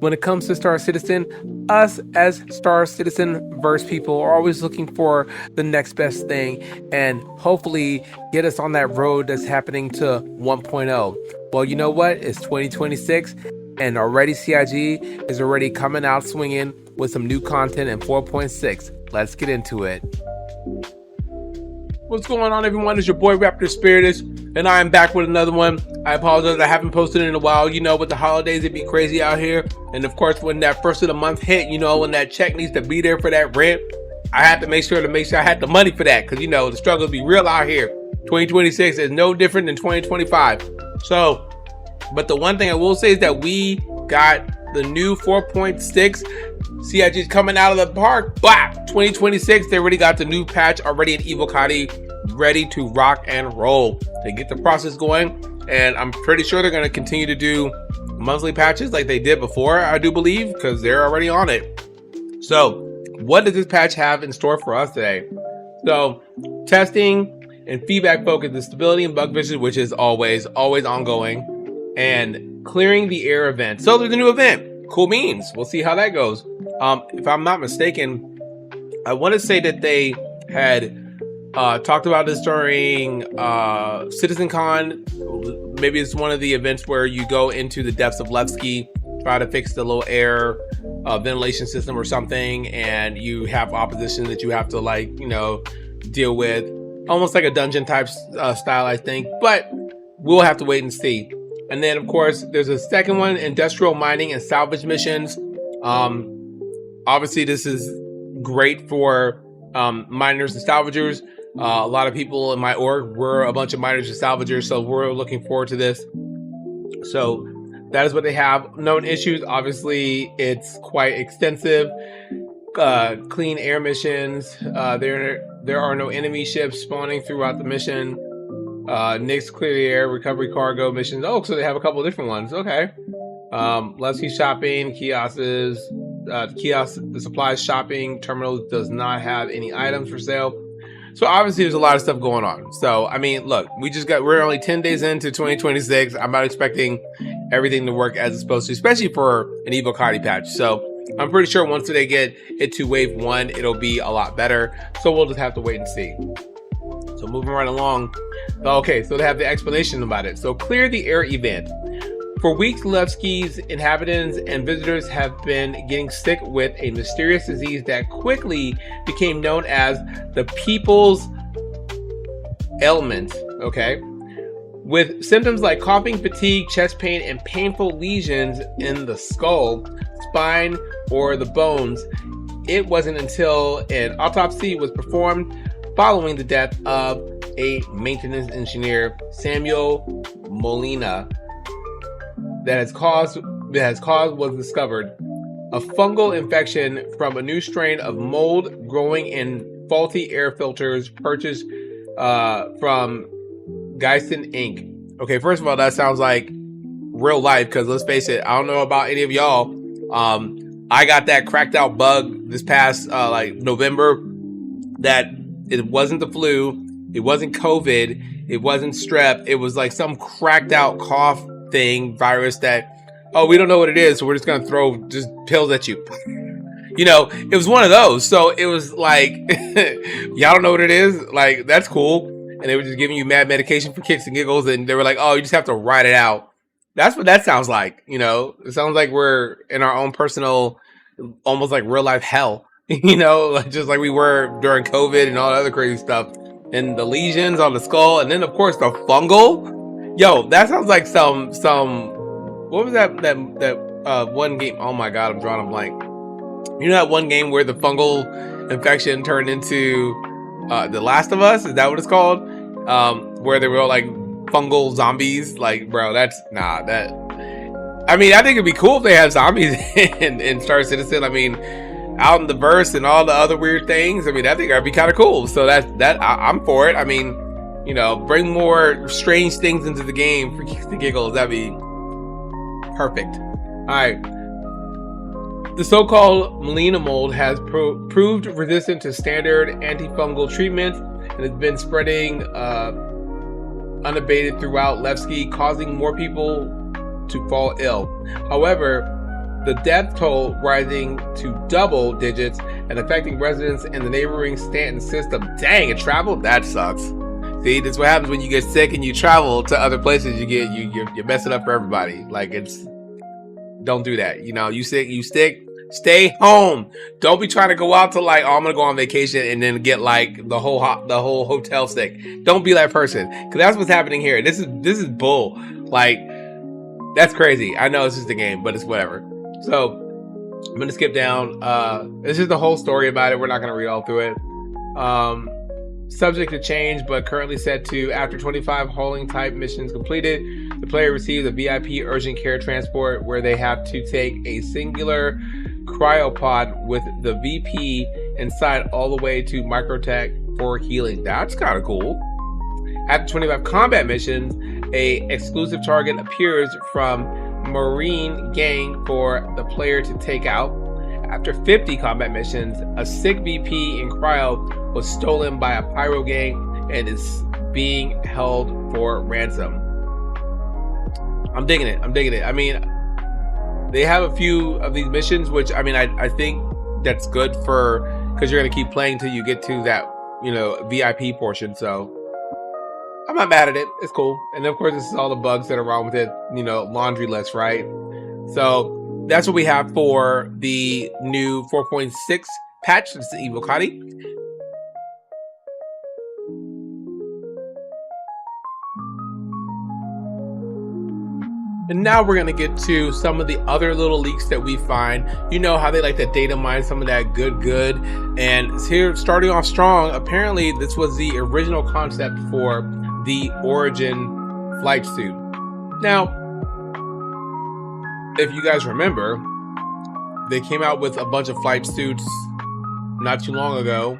When it comes to Star Citizen, us as Star Citizen verse people are always looking for the next best thing and hopefully get us on that road that's happening to 1.0. Well, you know what? It's 2026 and already CIG is already coming out swinging with some new content in 4.6. Let's get into it. What's going on, everyone? It's your boy Raptor Spiritus, and I am back with another one. I apologize, I haven't posted in a while. You know, with the holidays, it'd be crazy out here. And of course, when that first of the month hit, you know, when that check needs to be there for that rent, I had to make sure I had the money for that. Because, you know, the struggles be real out here. 2026 is no different than 2025. So, but the one thing I will say is that we got the new 4.6. CIG is coming out of the park. Blah! 2026, they already got the new patch already in Evocati, ready to rock and roll. They get the process going, and I'm pretty sure they're going to continue to do monthly patches like they did before, I do believe, because they're already on it. So, what does this patch have in store for us today? So, testing and feedback focus, the stability and bug fixes, which is always ongoing, and clearing the air event. So, there's a new event. Cool beans. We'll see how that goes. If I'm not mistaken, I want to say that they had talked about this during CitizenCon. Maybe it's one of the events where you go into the depths of Levski, try to fix the little air ventilation system or something, and you have opposition that you have to, like, you know, deal with. Almost like a dungeon type style, I think, but we'll have to wait and see. And then, of course, there's a second one, industrial mining and salvage missions. Obviously, this is great for miners and salvagers. A lot of people in my org were a bunch of miners and salvagers, so we're looking forward to this. So that is what they have. Known issues, obviously, it's quite extensive. Clean air missions. There are no enemy ships spawning throughout the mission. Nix clear the air, recovery cargo missions. Oh, so they have a couple of different ones. Okay. Levski shopping, kiosks. The supplies shopping terminal does not have any items for sale. So obviously there's a lot of stuff going on. So, I mean, look, we're only 10 days into 2026. I'm not expecting everything to work as it's supposed to, especially for an Evocati patch. So I'm pretty sure once they get it to wave 1, it'll be a lot better. So we'll just have to wait and see. So moving right along. Okay, so they have the explanation about it. So clear the air event. For weeks, Levski's inhabitants and visitors have been getting sick with a mysterious disease that quickly became known as the People's Ailment, okay? With symptoms like coughing, fatigue, chest pain, and painful lesions in the skull, spine, or the bones. It wasn't until an autopsy was performed following the death of a maintenance engineer, Samuel Molina, that cause was discovered. A fungal infection from a new strain of mold growing in faulty air filters purchased from Geisen Inc. Okay, first of all, that sounds like real life, because let's face it, I don't know about any of y'all. I got that cracked out bug this past like November. That it wasn't the flu, it wasn't COVID, it wasn't strep. It was like some cracked out cough thing, virus that, oh, we don't know what it is, so we're just gonna throw just pills at you. You know, it was one of those. So it was like, y'all don't know what it is? Like, that's cool. And they were just giving you mad medication for kicks and giggles, and they were like, oh, you just have to ride it out. That's what that sounds like, you know? It sounds like we're in our own personal, almost like real life hell, you know? Like, just like we were during COVID and all the other crazy stuff. And the lesions on the skull, and then of course the fungal. Yo, that sounds like some what was that one game? Oh my god, I'm drawing a blank. You know that one game where the fungal infection turned into The Last of Us? Is that what it's called? Where they were all like fungal zombies. Like, bro, that's that. I mean, I think it'd be cool if they had zombies in Star Citizen. I mean, out in the verse and all the other weird things. I mean, I think that'd be kind of cool. So I'm for it. I mean, you know, bring more strange things into the game for kicks and giggles. That'd be perfect. All right. The so-called Molina mold has proved resistant to standard antifungal treatments and has been spreading unabated throughout Levski, causing more people to fall ill. However, the death toll rising to double digits and affecting residents in the neighboring Stanton system. Dang, it traveled? That sucks. See, that's what happens when you get sick and you travel to other places. You mess it up for everybody. Like, don't do that. You know, you sick, stay home. Don't be trying to go out to like, oh, I'm gonna go on vacation and then get like the whole hotel sick. Don't be that person, because that's what's happening here. This is bull. Like, that's crazy. I know it's just a game, but it's whatever. So I'm gonna skip down. This is the whole story about it. We're not gonna read all through it. Subject to change, but currently set to after 25 hauling type missions completed, the player receives a VIP urgent care transport where they have to take a singular cryopod with the VP inside all the way to Microtech for healing. That's kind of cool. After 25 combat missions, a exclusive target appears from Marine gang for the player to take out. After 50 combat missions, a sick VP in cryo was stolen by a pyro gang and is being held for ransom. I'm digging it. I mean, they have a few of these missions, which I mean, I think that's good for, because you're gonna keep playing till you get to that, you know, VIP portion. So I'm not mad at it. It's cool. And of course, this is all the bugs that are wrong with it. You know, laundry list, right? So that's what we have for the new 4.6 patch. It's the Evocati. And now we're going to get to some of the other little leaks that we find. You know how they like to data mine some of that good. And here, starting off strong, apparently this was the original concept for the Origin flight suit. Now, if you guys remember, they came out with a bunch of flight suits not too long ago.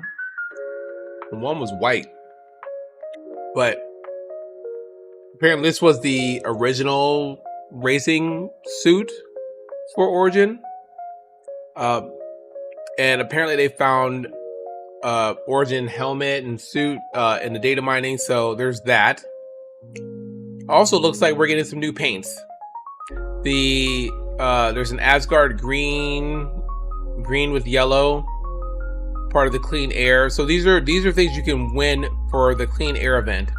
And one was white. But apparently this was the original racing suit for Origin. And apparently they found Origin helmet and suit in the data mining, so there's that. Also looks like we're getting some new paints. There's an Asgard green with yellow, part of the clean air. So these are things you can win for the clean air event.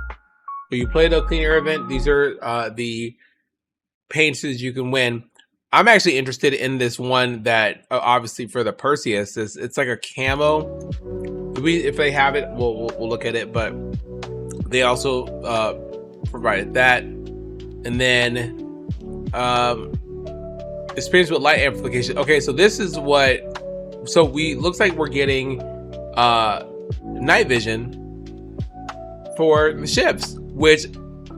So you play the clean air event, these are the paints you can win. I'm actually interested in this one that obviously for the Perseus, it's like a camo. If they have it, we'll look at it. But they also provided that, and then experience with light amplification. Okay, so this is what. So looks like we're getting night vision for the ships, which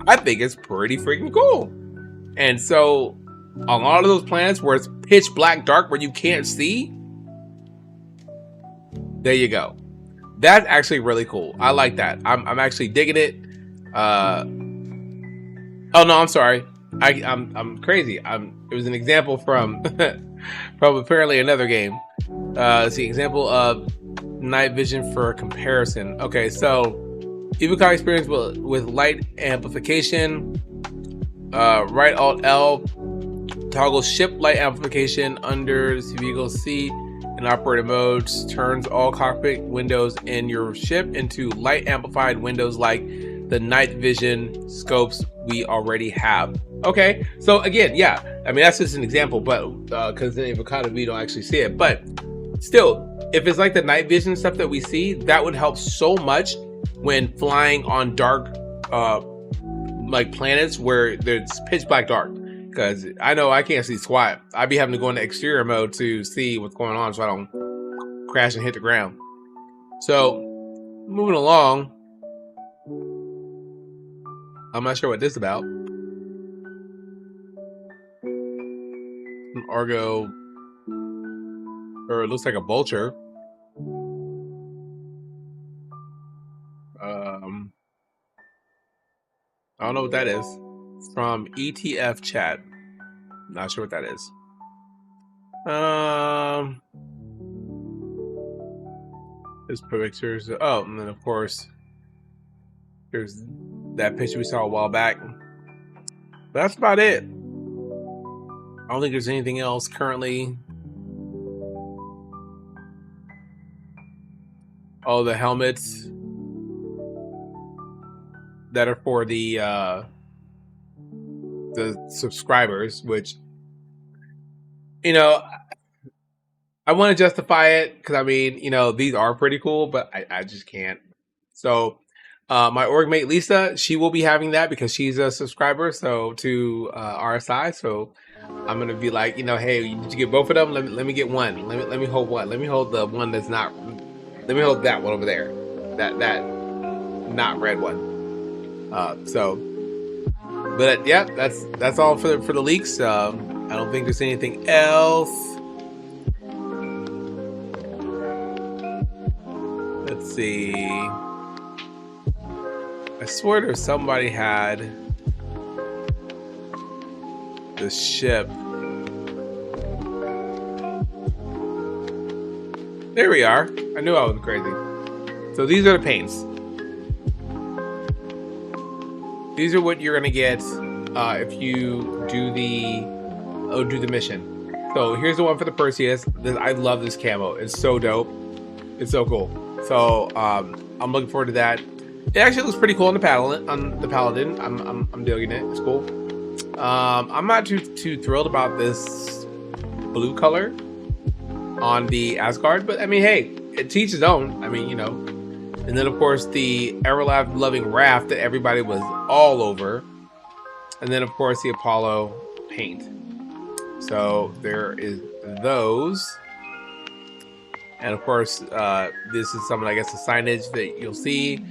I think is pretty freaking cool. And so on a lot of those planets where it's pitch black dark, where you can't see, there you go. That's actually really cool. I like that. I'm actually digging it. Oh no, I'm sorry. I'm crazy. It was an example from from apparently another game. It's the example of night vision for comparison. Okay, so Evocati experience with light amplification. Right Alt L toggle ship light amplification under the vehicle C in operator modes, turns all cockpit windows in your ship into light amplified windows like the night vision scopes we already have. Okay, so again, yeah, I mean, that's just an example, but because in Evocati we don't actually see it, but still, if it's like the night vision stuff that we see, that would help so much when flying on dark like planets where there's pitch black dark, because I know I can't see squat. I'd be having to go into exterior mode to see what's going on so I don't crash and hit the ground. So moving along, I'm not sure what this is about. An Argo, or it looks like a vulture. I don't know what that is. It's from ETF chat. Not sure what that is. There's pictures. Oh, and then of course there's that picture we saw a while back. But that's about it. I don't think there's anything else currently. Oh, the helmets that are for the subscribers, which, you know, I want to justify it because I mean, these are pretty cool, but I just can't. So, my org mate Lisa, she will be having that because she's a subscriber. So to RSI, so I'm gonna be like, hey, did you get both of them? Let me get one. Let me hold one. Let me hold the one that's not. Let me hold that one over there. That not red one. But yeah, that's all for the leaks. I don't think there's anything else. Let's see. I swear there's somebody had the ship. There we are. I knew I was crazy. So these are the paints. These are what you're gonna get if you do the mission. So here's the one for the Perseus. I love this camo. It's so dope. It's so cool. So I'm looking forward to that. It actually looks pretty cool on the paladin. I'm digging it. It's cool. I'm not too thrilled about this blue color on the Asgard, but I mean, hey, it teaches its own. I mean, And then of course the Everlast loving raft that everybody was all over, and then of course the Apollo paint. So there is those. And of course, this is some, I guess, the signage that you'll see.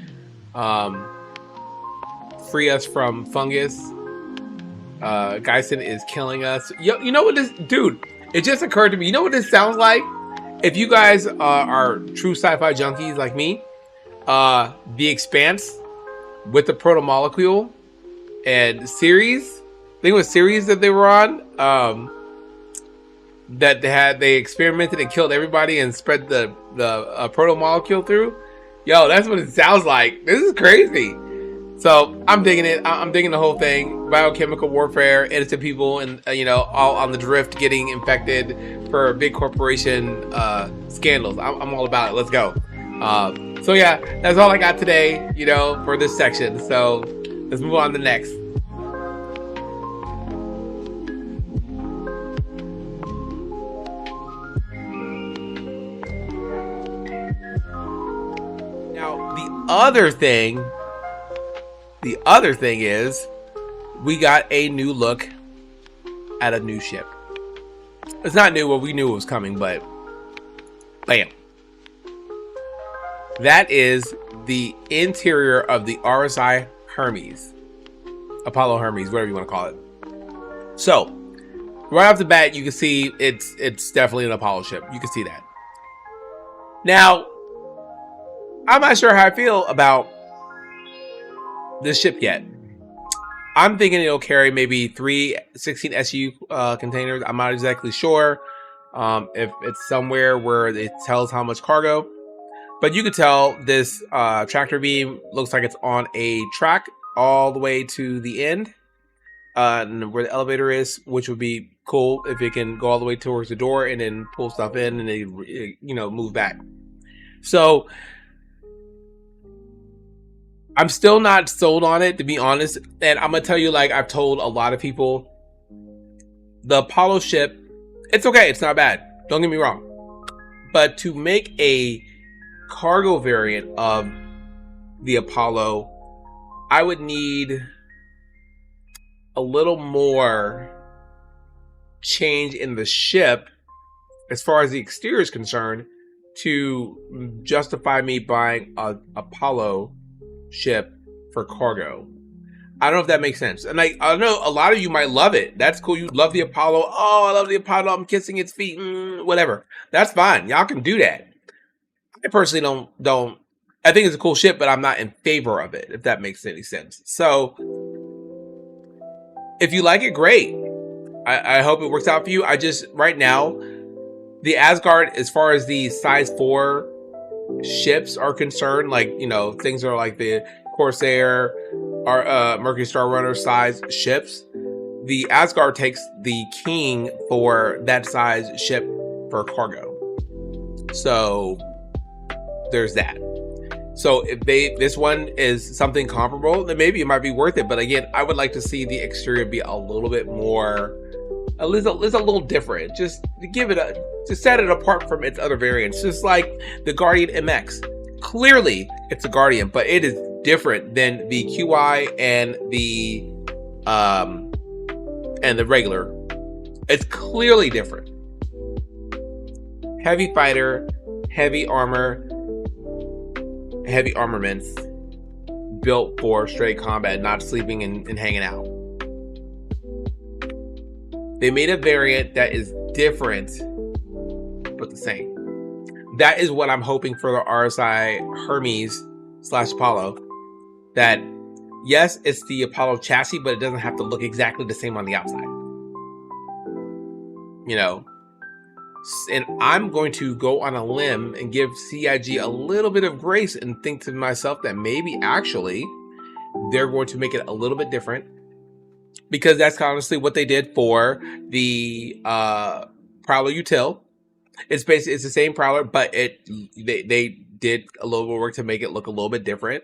Free us from fungus. Geisen is killing us. You know what this, dude? It just occurred to me. You know what this sounds like? If you guys are true sci-fi junkies like me, The Expanse with the proto-molecule and series. I think it was series that they were on. That they experimented and killed everybody and spread the proto molecule through. Yo, that's what it sounds like. This is crazy. So I'm digging it. I'm digging the whole thing. Biochemical warfare, innocent people, and all on the drift, getting infected for big corporation scandals. I'm all about it. Let's go. So yeah, that's all I got today. For this section. So let's move on to the next. The other thing is we got a new look at a new ship. It's not new, well, we knew it was coming, but bam. That is the interior of the RSI Hermes. Apollo Hermes, whatever you want to call it. So, right off the bat, you can see it's definitely an Apollo ship. You can see that. Now, I'm not sure how I feel about this ship yet. I'm thinking it'll carry maybe 3 16 SU containers. I'm not exactly sure if it's somewhere where it tells how much cargo. But you can tell this tractor beam looks like it's on a track all the way to the end. Where the elevator is, which would be cool if it can go all the way towards the door and then pull stuff in and then move back. So I'm still not sold on it, to be honest. And I'm gonna tell you, like I've told a lot of people, the Apollo ship, it's okay, it's not bad, don't get me wrong, but to make a cargo variant of the Apollo, I would need a little more change in the ship as far as the exterior is concerned to justify me buying a Apollo ship for cargo. I don't know if that makes sense. And I know a lot of you might love it. That's cool. You love the Apollo. Oh, I love the Apollo. I'm kissing its feet. Whatever. That's fine. Y'all can do that. I personally don't. I think it's a cool ship, but I'm not in favor of it, if that makes any sense. So if you like it, great. I hope it works out for you. I just, right now, the Asgard, as far as the size 4 ships are concerned, like, things are like the Corsair or Mercury Star Runner size ships, the Asgard takes the king for that size ship for cargo. So there's that. So if this one is something comparable, then maybe it might be worth it. But again, I would like to see the exterior be a little bit more, at least a little different, just to give it to set it apart from its other variants. Just like the Guardian MX, clearly it's a Guardian, but it is different than the QI and the regular. It's clearly different. Heavy fighter, heavy armor, heavy armaments, built for straight combat, not sleeping and hanging out. They made a variant that is different, but the same. That is what I'm hoping for the RSI Hermes / Apollo. That, yes, it's the Apollo chassis, but it doesn't have to look exactly the same on the outside. You know, and I'm going to go on a limb and give CIG a little bit of grace and think to myself that maybe actually they're going to make it a little bit different, because that's honestly what they did for the Prowler Util. It's basically, it's the same Prowler, but they did a little bit of work to make it look a little bit different.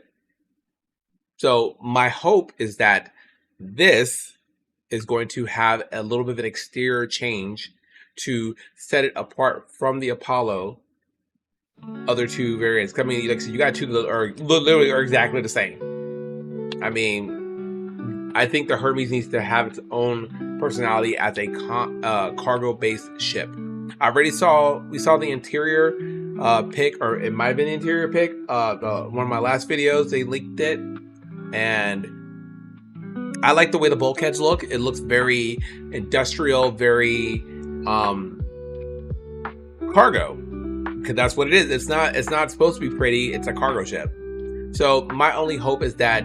So my hope is that this is going to have a little bit of an exterior change to set it apart from the Apollo other two variants. I mean, like I said, you got two that are literally are exactly the same. I mean, I think the Hermes needs to have its own personality as a cargo-based ship. We saw the interior pic, or it might have been the interior pic. One of my last videos, they leaked it, and I like the way the bulkheads look. It looks very industrial, very cargo, because that's what it is. It's not supposed to be pretty. It's a cargo ship. So my only hope is that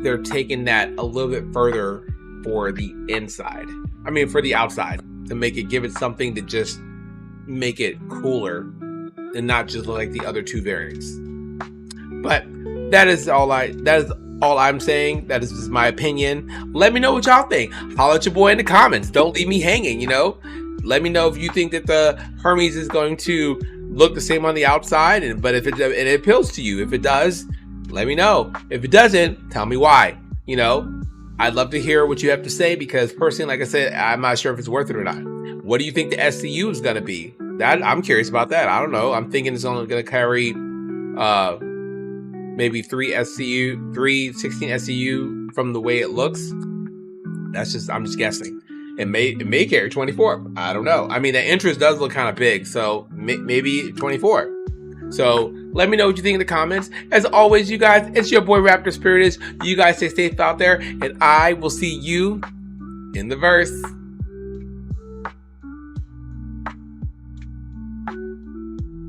they're taking that a little bit further for the inside. I mean, for the outside, to give it something to just make it cooler and not just look like the other two variants. But that is all I'm saying. That is just my opinion. Let me know what y'all think. Holla at your boy in the comments. Don't leave me hanging, you know? Let me know if you think that the Hermes is going to look the same on the outside, but if it appeals to you. If it does, let me know. If it doesn't, tell me why. You know, I'd love to hear what you have to say, because personally, like I said, I'm not sure if it's worth it or not. What do you think the SCU is going to be? That I'm curious about that. I don't know. I'm thinking it's only going to carry maybe 3 16 SCU from the way it looks. I'm just guessing. It may carry 24. I don't know. I mean, the interest does look kind of big, so maybe 24. So let me know what you think in the comments. As always, you guys, it's your boy Raptor Spiritus. You guys stay safe out there, and I will see you in the verse.